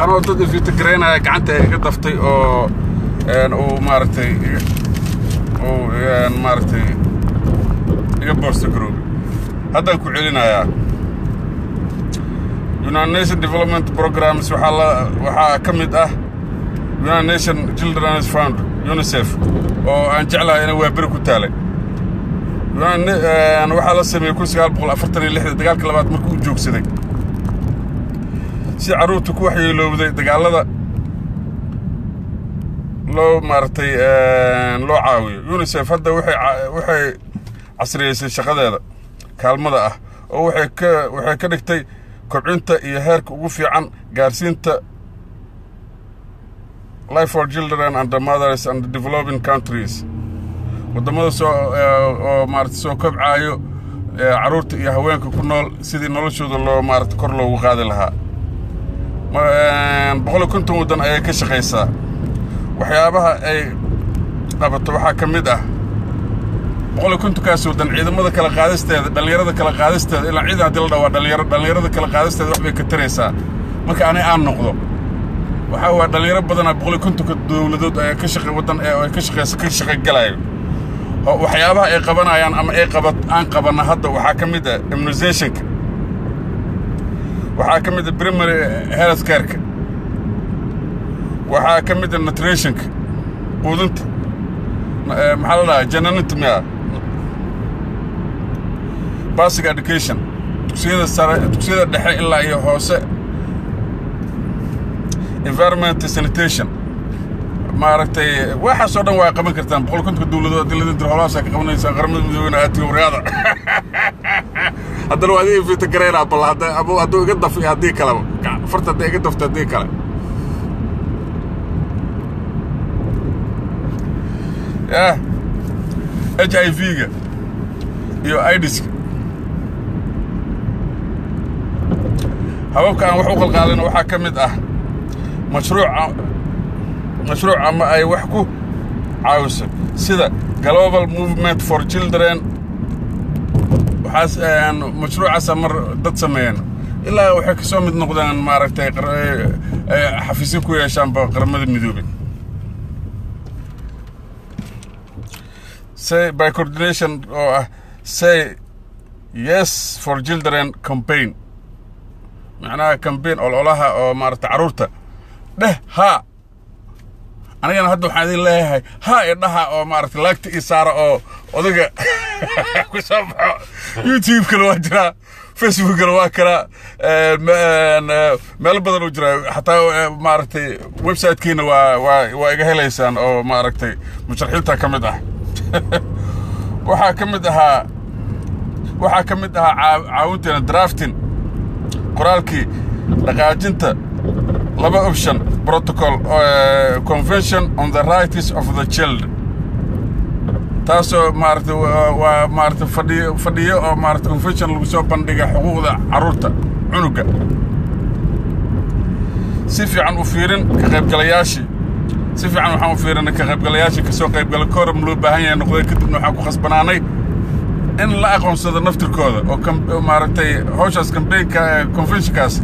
أنا ضد في تقرينا كعنت قطفتي أو مارتي أو مارتي يبورس جروب هذا كعلنا يا United Nations Development Programs وحا كمد United Nations Children's Fund UNICEF oo aan jeclahay inay waa bari ku taalay waxa la sameeyay 1946 dagaalka labaad markuu joogsaday si caruurtu ku waxyeelowday dagaalada loo maartay loo caawiyo UNICEF hadda waxay casriyeysay shaqadeeda kaalmada oo waxay ka dhigtay kobcinta iyo heerka ugu fiican gaarsiinta life for children and the mothers and the developing countries wadamada oo maartay soo kobcayo caruurta iyo haweenka ku nool sidii noloshooda loo maartay kor loogu qaadi lahaa boqol konton wadan ay ka shaqeysaa waxyaabaha ay qabato waxa kamid boqol konton kaas wadan ciidamada kala qaadisteeda dhalinyarada kala qaadisteeda ilaa ciidan hadii la dhawaa dhalinyarada kala qaadisteeda wax bay ka taraysaa marka aan noqdo waxa waa dhalinyaro badan boqol konton dawladood ay ka shaqeeyaan wadan ay ka shaqeeyaan galaayo waxyaabaha ay qabanayaan ama ay aan qabana hadda waxa kamid immunization waxa kamid primary health care waxa kamid nutrition quudinta maxaa la jananitmiya basic education dugsiyada dhexe ilaa iyo hoose environment sanitation maaragtay waxa soo dhan waa qaban kartaan boqol konton dawladood dilada holaasa ka qabanaysa qaramada midoobay aadtii wariyaada hadda waa idin fiita gareera bal hadda iga dafay hadii kale farta iga dafta hadii kale HIV-ga iyo AIDS hababka aan wax u qalqaalin waxa kamid مشروع ama ay wax ku caawiso sida Global Movement for Children waxaas mashruucaas mar dad sameeyeen ilaa waxa ka soo mid noqdaan maaragtay xafiisyo ku yeeshaan qaramada midoobay say by coordination say yes for children campaign macnaha campaign ololaha oo maaragtay caruurta ha anigana hadda waxaan idin leeyahay ha idhaha oo maaragtay laagta ii saara oo odaga ku soo baxo YouTube kale waa jira Facebook kale waa kala meel badan u jira xataa maaragtay website-kiina waa iga helaysaan oo maaragtay musharaxiinta kamid waxaa kamid caawinteena drafting qoraalkii dhaqaajinta laba option protocol convention on the rights of the child taasoo maartay waa maartay fadhiyo oo maartay convention lagu soo bandhigay xuquuqda caruurta cunuga si fiican u fiirin ka qaybgalayaashii si fiican waxaan u fiirinay ka qaybgalayaashii ka soo qaybgalay kooram loo baahan yahay noqday kadibna waxaan ku khasbanaanay in la aqoonsado naftirkooda oo maartay hawshaas campaign-ka convention-kaas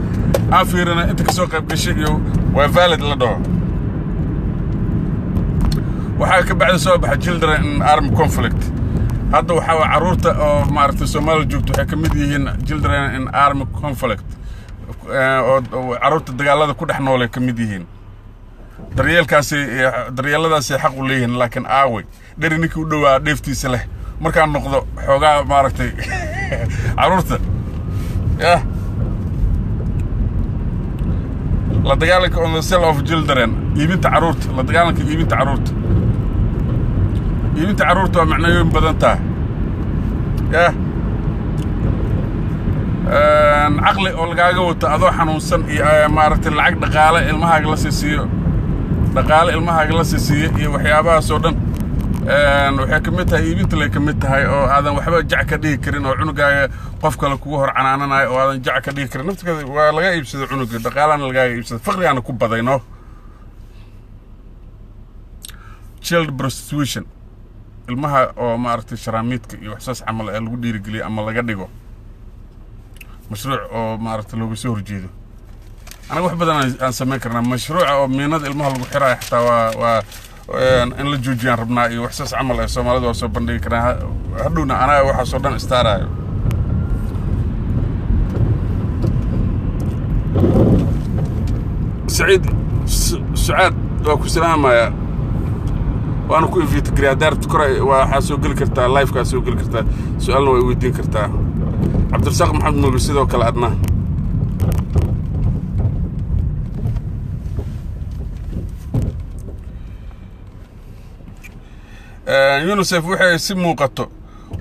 aan fiirina inta ka soo qayb gashay iyo waa valid la dhaho waxa ka bacdi soo baxay children in armed conflict hadda waxa caruurta oo maartay Soomaaliya joogto waxay kamid yihiin children in armed conflict oo caruurta dagaalada ku dhex nool ay kamid yihiin daryeeladaasi xaq u leeyihiin laakiin aaway dherininkii u dhawaa dheeftiisa leh markaan noqdo xoogaa maaragtay caruurta la dagaalanka on the sale of children iibinta caruurta la dagaalanka iibinta caruurta waa macnaheedu badan tahay caqli oo lagaaga wato adoo xanuunsan iyo maaragtay lacag dhaqaale ilmahaaga la siisiyo iyo waxyaabahaas oo dhan waxay kamid tahay iibinta lay kamid tahay oo aadan waxba jac ka dhigi karin oo cunugaaga qof kale kugu hor canaananayo oo aadan jac ka dhigi karin naftigeeda waa laga iibsado cunuga dhaqaalana lagaaga iibsado faqrigaana ku badayno child prostitution ilmaha oo maaragtay sharaamiidka iyo waxsaas camal ee lagu dhiirigeliyo ama laga dhigo mashruuc oo maaragtay looga soo horjeedo أنا واحد بدنا نسميه كرنا مشروع أو ميناد المهل بحرة حتى إن الجوجين ربنا وإحساس عمل الصوماليين وصوب بندق كرنا هدونا أنا واحد صدق استعراء سعاد وكسلام يا وأنا كوي في تقرير دارت كرة وحاسو قل كرتا لايف كاسو قل كرتا سؤالنا ويدين كرتا عبد الرزاق محمد مولوسيد وكلا أدنى يونسف وحي سمو قطو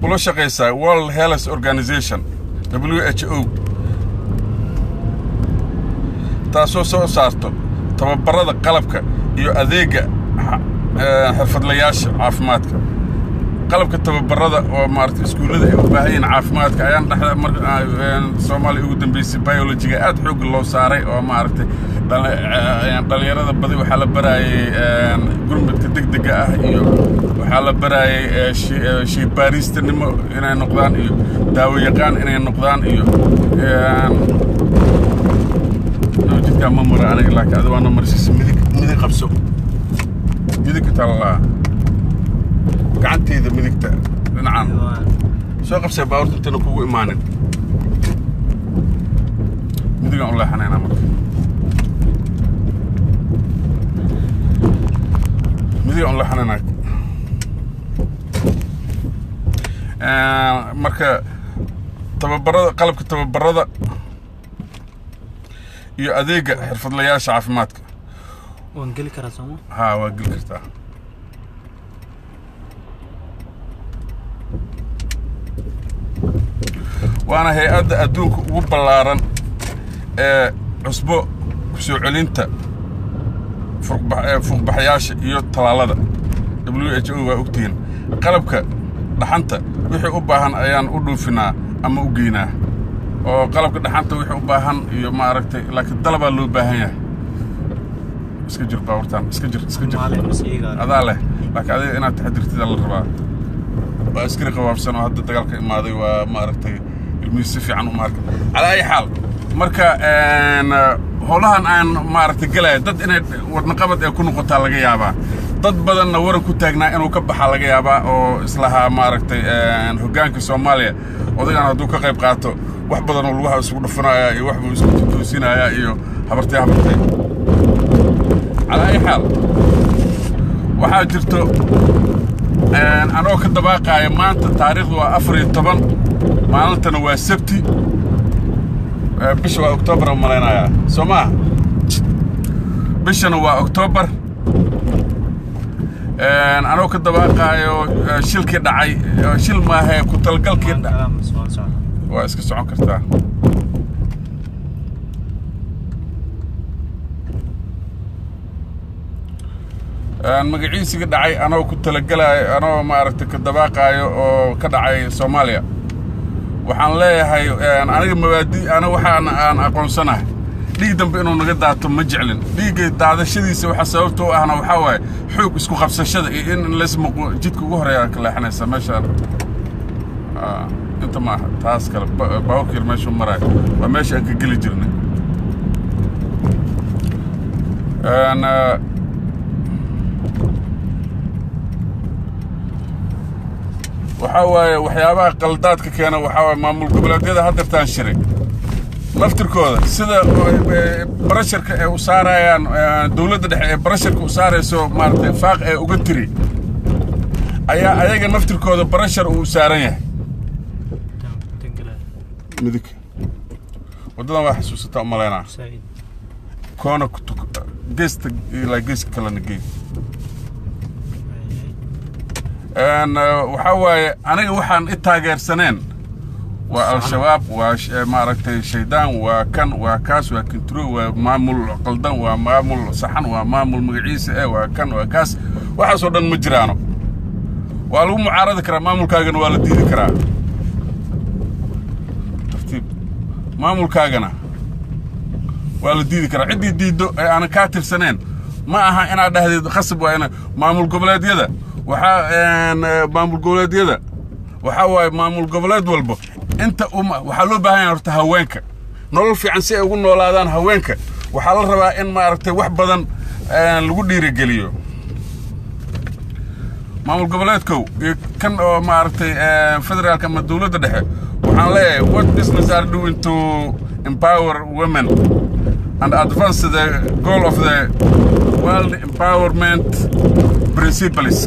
ولو شقيسا World Health Organization WHO تاسو سو سارتو تببرada qalabka iyo adeega xirfadlayaasha caafimaadka qalabka tababarada oo maartay iskuulada ay u baahan yihiin caafimaadka ayaan dhaxda marka Soomaaliya ugu dambeysay biology-ga aad xoog loo saaray oo maartay dhalinyarada badi waxa la baraayay gurmadka degdega ah iyo waxa la baraayay shay baaristanimo inay noqdaan iyo daawo yaqaan inay noqdaan iyo جدك ما مر أنا إلا كذا وأنا مرسيس مذيك قبسو مذيك تلا قعدتي إذا مذيك نعم شو قبسة باورت أنت نكو إيمانا مذيك الله حنين أمرك مذيك الله حنينك مركا تببرد قلبك تببرد iyo adeega xirfadlayaasha caafimaadka waan gali karaa Soomaa waa gali kartaa waana hay'adda adduunka ugu ballaaran ee cusbo ku soo celinta fuqbaxayaasha iyo talaalada WHO waa ogtiin qalabka dhaxanta wixii u baahan ayaan u dhoofinaa ama u geynaa oo qalabka dhaxanta wixii u baahan iyo ma aragtay laakiin dalaba loo baahan yahay iska jir baawrtaan iska jir adaa leh laakiin adiga inaad taxadirtid la rabaa waa askari qawaabsan oo hadda dagaalka imaaday waa ma aragtay ilmihiisa si fiican u maarka ala ay xaal marka howlahan aan ma aragtay galay dad inay wadna qabad ay ku noqotaa laga yaabaa dad badanna waran ku taagnaa inuu ka baxa laga yaabaa oo islaha ma aragtay hoggaanka Soomaaliya odagan hadduu ka qayb qaato wax badan oo lugaha isugu dhufanaya iyo wax buu isku toosinaya iyo habartay ala ay xaal waxa jirto anoo ka dabaaqayo maanta taariikhdu waa 14 maalintana waa sabti bisha waa October malaynaya Soomaa bishana waa October anoo ka dabaaqayo shilkii dhacay shil maahay ku talgalkii waa iska socon kartaa magaciisiga dhacay anoo ku talagalay anoo ma aragtay ka dabaaqayo oo ka dhacay Soomaaliya waxaan leeyahay aniga mabaadi ana waxaan aan aqoonsanahay dhiig dambe inuu naga daato ma jeclin dhiigay daadashadiisa waxa sababtoo ahna waxa waaye xoog isku qabsashada iyo in la ismo jidka ugu horeeya ka leexanaysa meesha inta ma taas kale baawkir meesha maray waa meesha aan ka gali jirnay waxa waaye waxyaabaha qaldaadka keena waxa waaye maamul goboleedyada hadda shiray laftirkooda sida barasharka ay u saarayaan dawladda dhexe ee barasharka u saarayso maartay faaq ee uga tiri ayaa ayaga naftirkooda barashar uu saaran yahay midig wadada waa xasuusata umaleena koona geesta ila geeska kala nagay waxa waaye aniga waxaan i taageersaneen والشباب وماركتي شيدان وكان وكاس وكنترو ومامل قلدان ومامل صحن ومامل مقعيس وكان وكاس وحصودن مجرانو والو معارضه كرا مامل كاغن ولا ديدي كرا ترتيب مامل كاغنا ولا ديدي كرا عدي ديدو انا كاتل سنين ما اها انا دهدي خصب وانا مامل goboleedyada waxa maamul goboleedyada waxa way maamul goboleed walba inta waxa loo baahan yahay horta haweenka nolol fiican si ay ugu noolaadaan haweenka waxaa la rabaa in maaragtay wax badan lagu dhiirigeliyo maamul goboleedkow iyo kan oo maaragtay federaalka ama dawladda dhexe waxaan leeyahay what business are doing to empower women and advance the goal of the world empowerment principles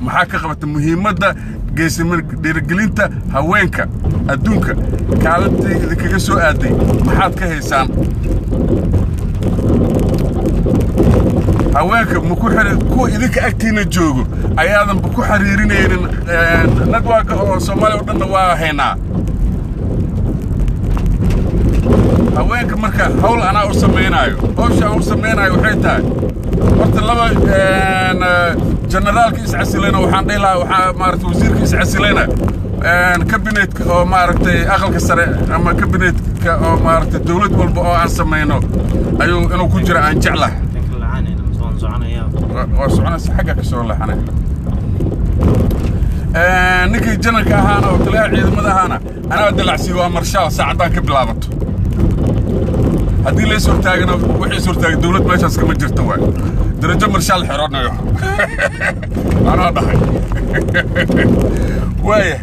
maxaa ka qabata muhiimadda geesinimo dhiirigelinta haweenka adduunka kaalintii idinkaga soo aaday maxaad ka haysaan haweenka ma ku xiriir kuwa idinka agtiina joogo ayaadan ku xiriirinaynin network oo Soomaaliya oo dhan waa haynaa haweenka marka hawl ana u sameeynayo hawsha u sameeynayo waxay tahay horta laba generaalka iscasilayna waxaan dhihi lahaa waxaa maaragtay wasiirka iscasilayna kabineetka oo maaragtay aqalka sare ama kabineetka oo maaragtay dawlad walba oo aan sameeyno ayuu inuu ku jira aan jeclahay وسعناس حاجة كسر حنا نكى جنك هانا وطلع عيد مذا هانا أنا بدي العسيوة مرشال ساعدان كبلابط هدي لي صورة تاجنا وحي صورة تاج دولة ما يشاس كم جرتوا درجة مرشال حرارنا يو أنا ضحك ويه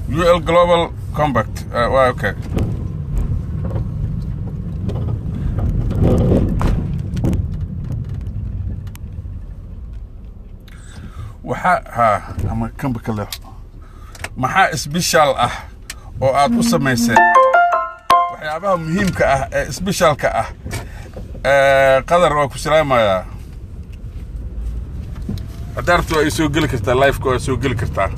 UL Global Compact. Well, okay. أما كم بكله محا سبيشال أو أتو سميسة وحيابها مهم سبيشال قدر وكو سلامة يا قدرتو يسوق لك كرتا لايف كو يسوق لك كرتا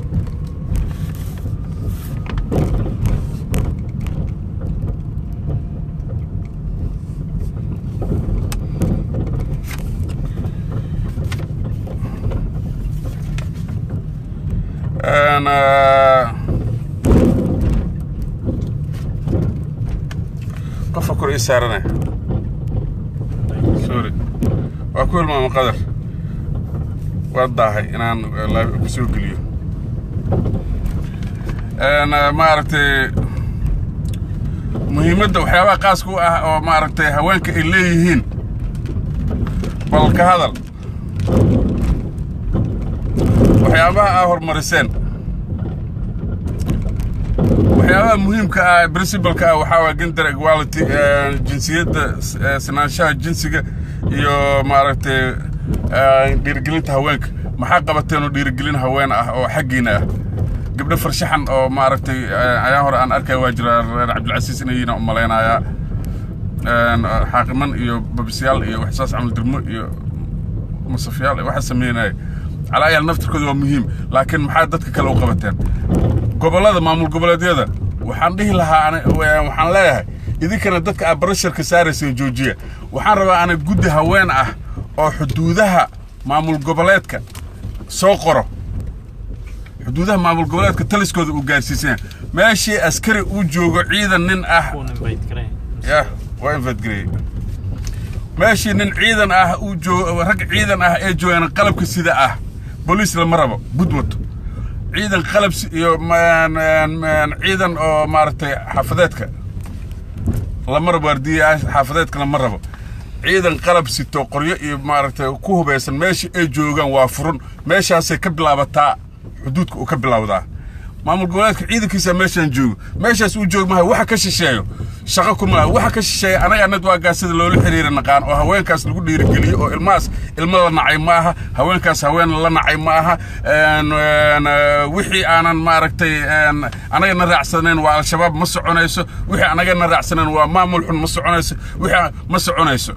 أنا قفكر إسارنا سوري وأقول ما مقدر وضاحي أنا لا بسوق اليوم أنا ما عرفت مهمة وحياة قاسكو أو ما عرفت هوانك اللي يهين بالكهذا وحيابها هرمرسين وحيابها مهم برنسبل وحاوى جندر ايكواليتي جنسية سنانشاها الجنسية يو مارتي ديرجلين هوانك محاقبتين ديرجلين هوان او حقينا قبل فرشحن او مارتي اياهور ان اركي واجر عبد العزيز انينا امالينا يا حاكما يو بابسيال يو احساس عمل درمو يو مصفيال واحد سمينا على أي النفط كذا مهم لكن محددك كلو قبتين قبل هذا معمول قبل هذا وحنده لها أنا وحن لها إذا كانت دتك أبرشر كسارة سنجوجية وحن ربا أنا جود هوان أو حدودها معمول قبلاتك سوقره حدودها معمول قبلاتك تلسكود وجالسين ماشي أسكري وجوج عيدا نن يا وين فتقري ماشي نن عيدا وجو رق عيدا إجو أنا قلب كسيدة بوليس لما ربا بدوت عيدا قلب من عيدا أو مارتي حافظتك لما ربا ردي حافظتك لما ربا عيدا قلب ستة قرية مارتي كوه بيسن ماشي إجو جان وافرون ماشي هسه كبلا بتاع حدودك وكبلا وذا معمول قولاتك عيدا كيسا ماشي نجو ماشي هسه وجوج ما وحا كشيشيو شقاكم waxa ka shisheey anaga network sida loo xiriir naqaan oo haweenkaas lagu dhiirigeliyo oo ilma la nacay maaha haweenkaas haween la nacay maaha wixii aanan maaragtay anaga na raacsaneen waa al-shabaab ma soconayso wixii anaga na raacsaneen waa maamul xun ma soconayso wixii ma soconayso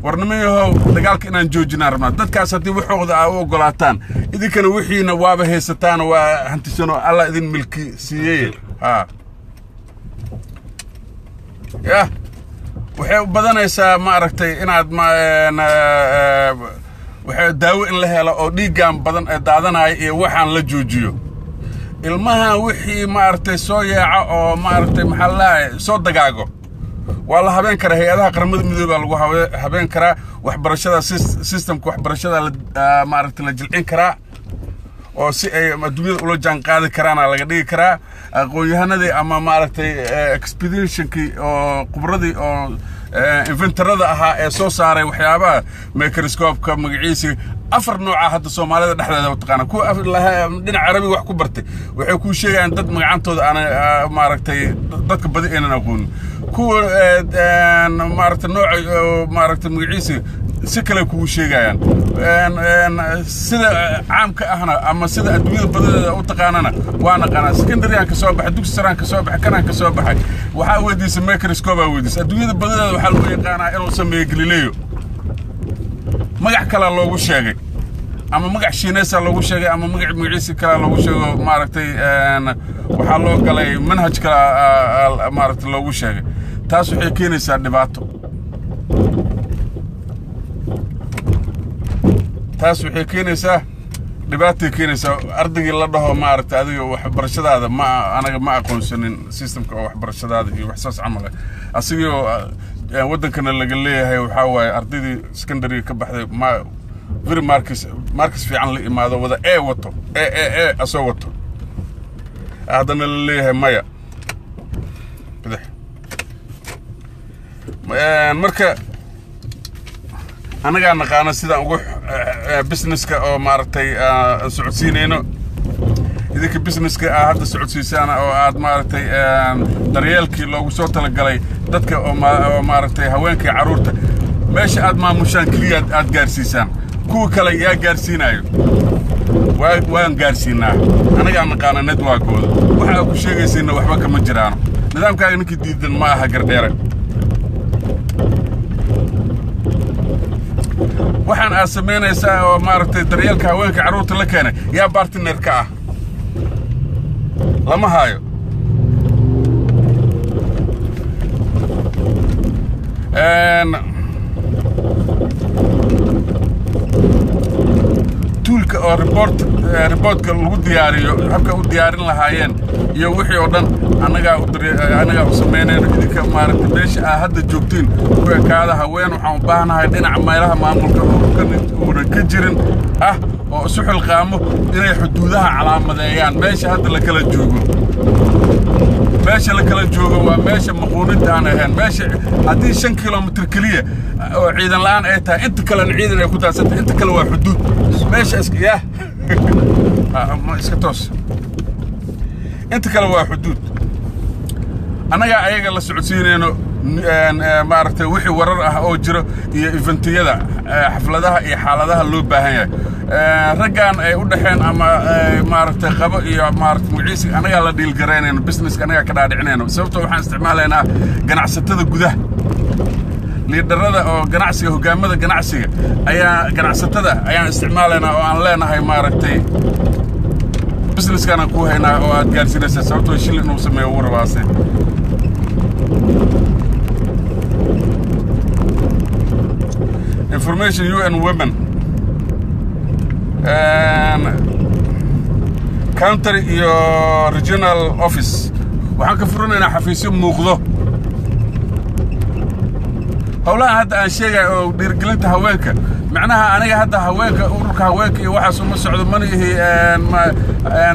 warnamayahow dagaalka inaan joojinaa rabnaa dadkaas haddii waxooda ay u ogolaataan idinkana wixiina waaba haysataan waa hantisano alla idin milki siiyay يا وحي بدنaysa ma aragtay inaad waxay daawo in la helo oo dhiigan badan ee daadanay ee waxaan la joojiyo ilmaha wixii ma aragtay soo yaaca oo ma aragtay maxallahay soo dagaago wala habeen kara hay'adaha qaramada midooba lagu habeen kara waxbarashada systemka waxbarashada ma aragtay la jilcin kara oo si ay adduunyada ula jaan qaadi karaan laga dhigi karaa aqoon-yahanadii ama maaragtay expeditionkii oo khubradii oo inventarada ahaa ee soo saaray waxyaabaha microscope-ka magaciisa afar nooca hadda Soomaalida dhexdeeda u taqaan kuwa dhinaca Carabi wax ku bartay waxay ku sheegayaan dad magacantooda aan maaragtay dadka badi inaan aqoon kuwa maaragtay nooca maaragtay magaciisa si kale ku sheegayaan sida caamka ahna ama sida adduunyada badeeda u taqaanana waana qana secondary ka soo baxay dugsi sare ka soo baxay kana ka soo baxay waxa weydiisay microscope weydiisay adduunyada badeeda waxa loo yaqaanaa inuu sameeyo Galileo magac kala loogu sheegay ama magac Shiineesa loogu sheegay ama magac magaciisa kala loogu sheego maaragtay waxa loo galay manhaj kala maaragtay loogu sheegay taas waxay keenaysaa dhibaato taas waxay keenaysaa dhibaato keenaysaa ardayga la dhaho maaragtay adiga waxbarashadaada ma anaga ma aqoonsanin systemka waxbarashadaada iyo wax saas camal asigoo wadankana laga leeyahay waxa waaye ardaydii secondary ka baxday ma very markis fiican la imaado wada wato asoo wato haddana la leeyahay maya bidix marka anaga naqaana sida ugu businesska oo maaragtay socodsiinayno idinka businesska hadda socodsiisana oo aad maaragtay daryeelkii loogu soo talagalay dadka oo maaragtay haweenka caruurta meesha aad maamushaan kaliya aad gaarsiisaan kuwa kale yaa gaarsiinayo waan gaarsiinaa anaga naqaana networkooda waxa ku sheegaysiina waxba kama jiraan nidaamkaaga ninkii diidan ma aha gardheere waxaan aad samaynaysaa oo maaragtay daryeelka haweenka caruurta la keenay yaa partner ka ah lama hayo toolka oo reportka lagu diyaariyo habka u diyaarin lahaayeen iyo wixii oo dhan anaga u sameynayno idinka maaragtay meesha hadda joogtiin ku ekaada haween waxaan u baahanahay dhinaca meelaha maamulka oo ka jirin oo isu xilqaamo inay xuduudaha calaamadeeyaan meesha hadda la kala joogo meesha la kala joogo waa meesha maquuninta aan ahayn meesha haddii 5 kilomitir kaliya oo ciidan la'aan ay tahay inta kale ciidan ay ku daasatay inta kale waa xuduud meesha iska ma iska toos inta kale waa xuduud anaga ayaga la socodsiinayno maaragtay wixii warar ah oo jiro iyo eventiyada xafladaha iyo xaaladaha loo baahan yahay raggan ay u dhaxeen ama maaragtay qabo iyo maaragtay magaciisa anaga la deal gareynayno business anaga ka dhaadhicinayno sababtoo waxaan isticmaalaynaa ganacsatada gudaha liidarada oo ganacsiga hogaamada ganacsiga ayaan isticmaalaynaa oo aan leenahay maaragtay business kana ku haynaa oo aad gaarsiinaysaa sababtoo shil inuu sameeyo warbaase information UN women country iyo regional office waxaan ka furanaynaa xafiisyo muuqdo howlaha hadda aan sheegay oo dhiirgelinta haweenka macnaha aniga hadda haweenka ururka haweenka iyo waxaas uma socdo manihi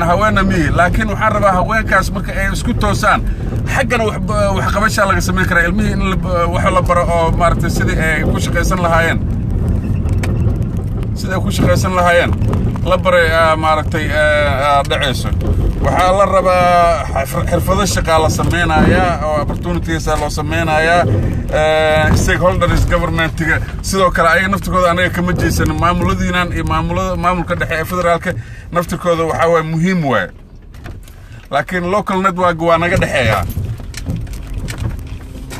haweenna mihi laakiin waxaan rabaa haweenkaas marka ay isku toosaan xaggana wax qabasha laga sameyn karaa ilmihii in wax la baro oo maaragtay sidii ay ku shaqaysan lahaayeen la baray maaragtay dhacayso waxaa la rabaa xirfado shaqo la sameeynaya oo opportunities loo sameeynaya stakeholders governmentiga sidoo kale ay naftirkooda anaga kama jeesan maamuladiinan iyo maamulka dhexe ee federaalka naftirkooda waxa way muhiim way laakiin local network waa naga dhaxeeya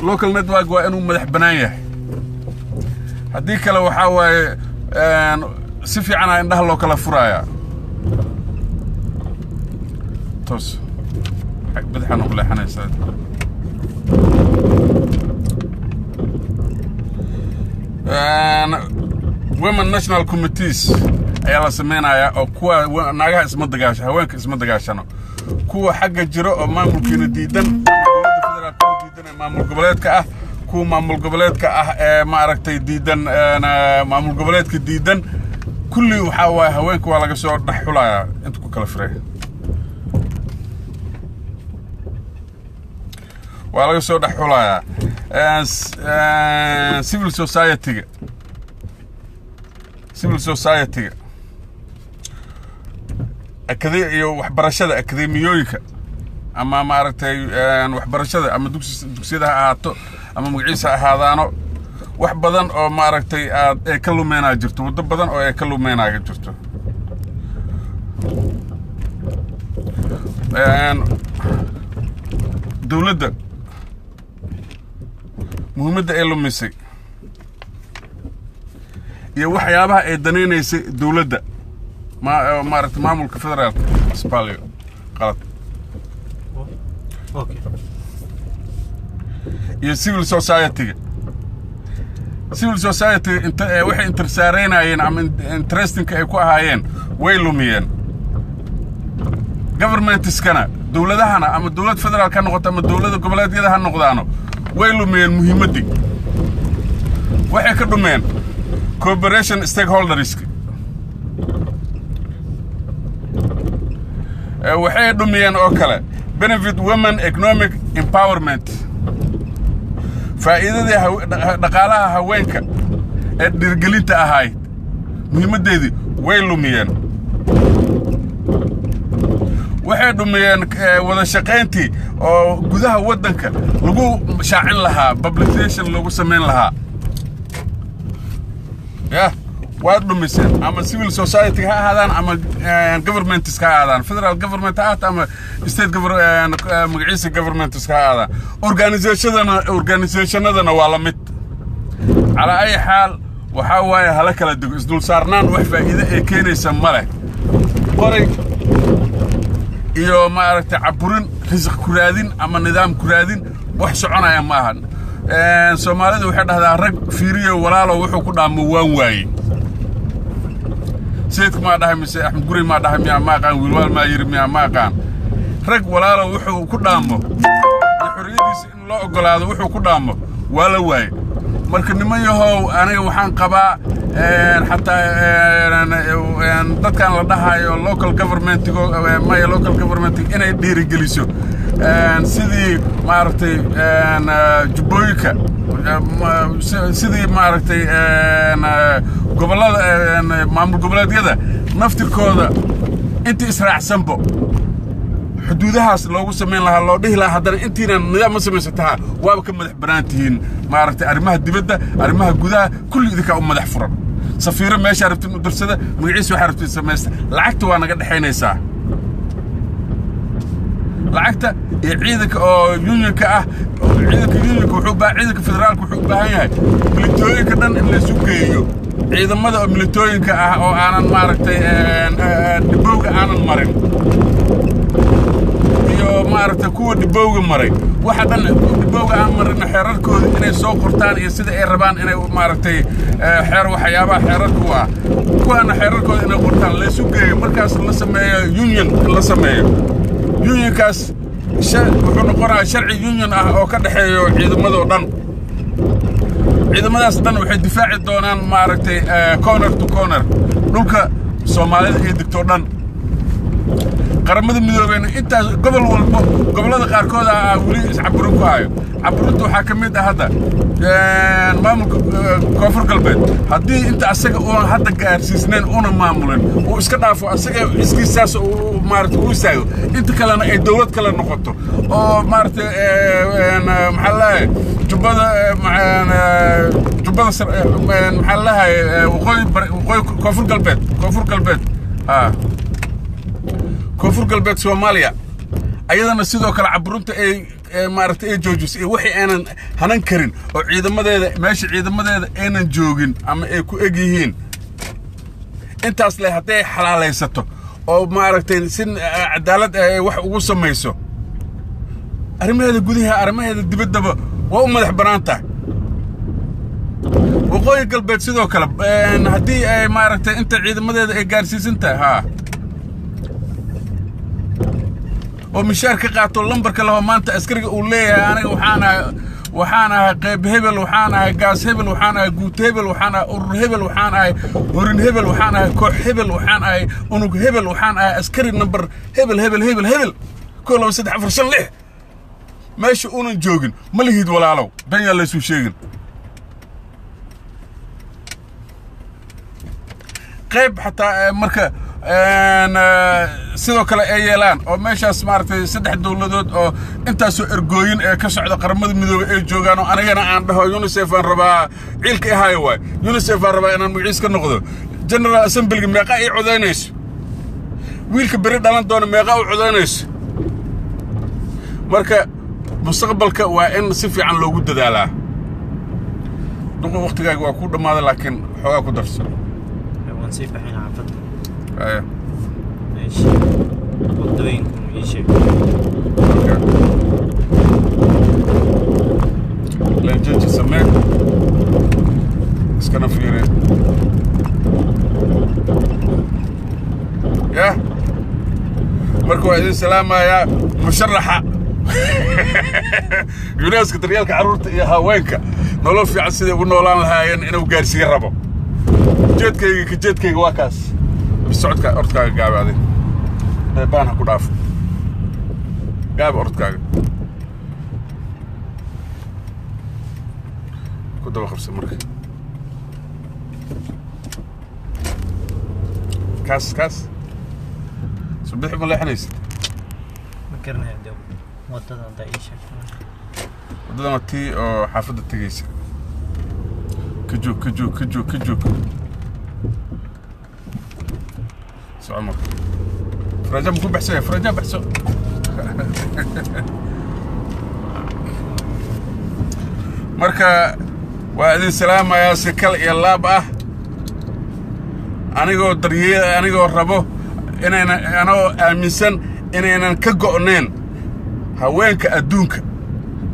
local network waa inuu madax banaan yahay haddii kale waxa waaye si fiican aan indhaha loo kala furaya toos بدحنا نقول حنا يساعد women national committees ayaa la sameynaya oo kuwa naagaha isma dagaasho haweenka isma dagaashano kuwa xagga jiro oo maamulkiina diidan dowladda federaalka diidan maamul goboleedka ah kuwa maamul goboleedka ah ee maaragtay diidan maamul goboleedka diidan كل وحاوى هوينك ولا قصور نحولا أنتوا كلا فري ولا قصور نحولا civil society أكاديمية وحبرشة أكاديميويك أما ما عرفتي وحبرشة أما دوكسي ده هاتو أما مقعيسة هذانو وحبدن أو ما عرفتي كلو مينا جرتو ودبدن أو كلو مينا جرتو دولة مهمة إلو ميسي يوحيابها إدنين يسي دولة ما عرفت معمول كفدرال إسبانيا غلط اوكي يا civil society انت وحي انترساريناين عم انترستنك اي كو اهايين way لوميين government iskana dawladahana ama dawlad federal ka noqoto ama dawlada goboleedyada ha noqdaano way lumeen muhiimadii waxay ka dhumeen cooperation stakeholders waxay dhumeen oo kale benefit women economic empowerment faa'iidada dhaqaalaha haweenka ee dhirgelinta ahayd muhiimadeedii way lumeen waxay dhumeen wada shaqayntii oo gudaha wadanka lagu shaacin lahaa publication lagu sameyn lahaa waad dhumiseen ama civil society ha ahaadaan ama governments ka ahaadaan federal government ha ahaadaan ama state government magaciisa governments ka ahaadaan organizationadana waa la mid ala ay xaal waxa waaye hala kala digo isdul saarnaan wax faa'iido ay keenaysa male qoray iyo ma aragtay caburin risq ku raadin ama nidaam ku raadin wax soconaya ma ahan Soomaalidu waxay dhahdaan rag fiiriyo walaalo wuxuu ku dhaamo waan waayay سيد ما ده مسي أحمد قري ما ده ميا ما كان ويلوال ما يرمي ما كان رج ولا له وحو كدامه الحرية إن الله أقول هذا وحو كدامه ولا واي مركن ما يهو أنا وحن قبا حتى ده كان لدها local government ما ي local government إنه يدير جلسه سيدي ما عرفتي جبويكا سيدي ما عرفتي قبلات معمول قبلات كذا نفط الكودا أنت إسرع سنبو حدودها لو سمين لها لو ده لها هذا أنت النظام مسمى ستها وابكم مدح برانتين ما عرفت أرمها الدبدة أرمها الجودة كل ذيك مدح فرن صفيرة ما عرفت المدرسة ده مقيس وحرفت السماست لعكت وأنا قد حين يساع لعكت عيدك أو يونيك عيدك يونيك وحبة عيدك فدرالك وحبة هاي ملتوي كذا اللي سوكيو إذا ماذا ملتوي أو أنا ماركتي دبوق أنا مرن يو ماركتي كود دبوق مرن واحد أنا دبوق أنا مرن حرر كود إني سوق قرطان يصير إيربان إني ماركتي حر وحيابا حرر كوا حرر كود إني قرطان اللي سوكيو مركز اللي سميه يونيون اللي سميه يونيون كاس وحنا قرأ شرعي يونيون أو كده حيو إذا ماذا ودن إذا ما دستن وحد دفاع الدونان ما عرفتي كورنر تو كورنر نوكا سومالي الدكتور دان قرمد المدوبين أنت قبل هذا قاركودا ولي عبروكو هاي عبروتو حاكمية هذا مامل كفر قلبين هدي أنت أسيق حتى كارسيسنين أنا ماملين وإسكتافو أسيق إسكيساس ومارت ويسايو أنت كلنا الدولة كلنا نقطه أو مارت محلاي جبادة محلها وقوي كفر قلبين كفر قلبين سوماليا أيضا السيدو كلا عبرونت مارت جوجوس وحي أنا هننكرن وعيدا ماذا ماشي عيدا ماذا أنا جوجين أما كو أجيهين أنت أصلي هتاي حلال يسطو أو مارتين سن عدالة وح وسميسو أرمي هذا جوديها أرمي هذا دبدبة وأمدح برانتا وقوي قلبك سيدو كلب هدي مارتين أنت عيدا ماذا جارسيس أنت ها ومشاركة قاتل لمبر كلام ما أنت أسكرك وليه أنا وحنا waxaan ahay qayb hebel waxaan ahay gaas hebel waxaan ahay guut hebel waxaan ahay urur hebel waxaan ahay horin hebel waxaan ahay koox hebel waxaan ahay unug hebel waxaan ahay askari number hebel hebel hebel hebel 1 2 3 4 5 6 meesha uunan joogin ma lihid walaalow dan yaa la isu sheegin qayb xataa marka sidoo kale ay yeelaan oo meeshaas maartay 3 dawladood oo intaasoo ergooyin ee ka socda qaramada midoobay ay joogaan oo anigana aan dhaho UNICEF aan rabaa ciilka ahaay way UNICEF aan rabaa inaan magaciis ka noqdo General Assembly meeqa ay codaynayso wiilka bari dhalan doona meeqa u codaynayso marka mustaqbalka waa in si fiican loogu dadaalaa duqo waqtigaaga waa ku dhamaaday laakiin xogaa ku darso سيف الحين عفت ايه ايش ودوينكم ايش لا جيت سمعت اسكنا فيري يا مركو عايزين سلامة يا مشرحة يوناس كتريالك عرورت يا هاوينك نولو في عسيدي ونولان لها انو قارسي ربو جدكيga waa kaas socodka ordkaaga gaabaday baana ku dhaaf gaab ordkaaga ku daba qabso markay kaas subax ma leexanaysid ma karnaa dab wadada daisha wadada tii oo xaafadda tagaysa كجوك سعمر فرجام كل بحسه فرجام بحسه مركا وهذه السلامة يا سكال يا لابا أنا دريه أنا ربو أنا أمسن أنا كجونين هواك أدونك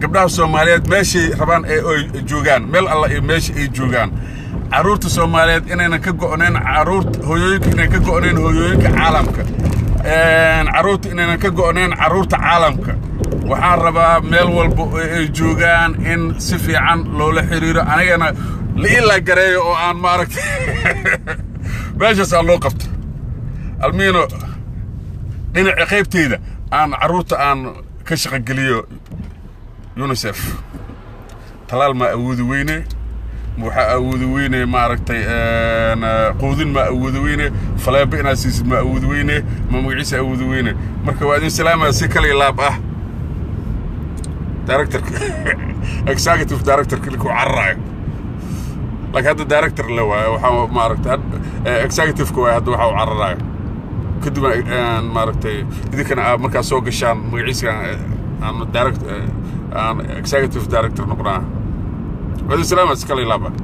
قبلها الصوماليات ماشي ربان جوجان مل الله ماشي جوجان عرورت الصوماليات إننا كجونين عرورت هويك إننا كجونين هويك عالمك عرورت إننا كجونين عرورت عالمك وحربا مل والبو جوجان إن سفي عن لولا حريرة أنا لإلا قرية أو عن مارك ماشي سألوقفت المينو إن عقيبتي ذا عن عرورت عن كشغل قليو يونيسف طلال ما أود وينه وحا أود وينه ما عرفتي قودين ما أود وينه فلا بينا سيس ما أود وينه ما مقعيس أود وينه مركب وادين سلامة سيكالي لاب دايركتر اكساكتيف دايركتر كلكو عراي لك هذا دايركتر اللي هو ما عرفت اكساكتيف كو هذا وحا عراي كدو ما عرفتي اذا كان مركز سوق الشان مقعيس أنا دايركت أنا إكسكتيف دايركتور نقرأ. وهذا السلام عليكم.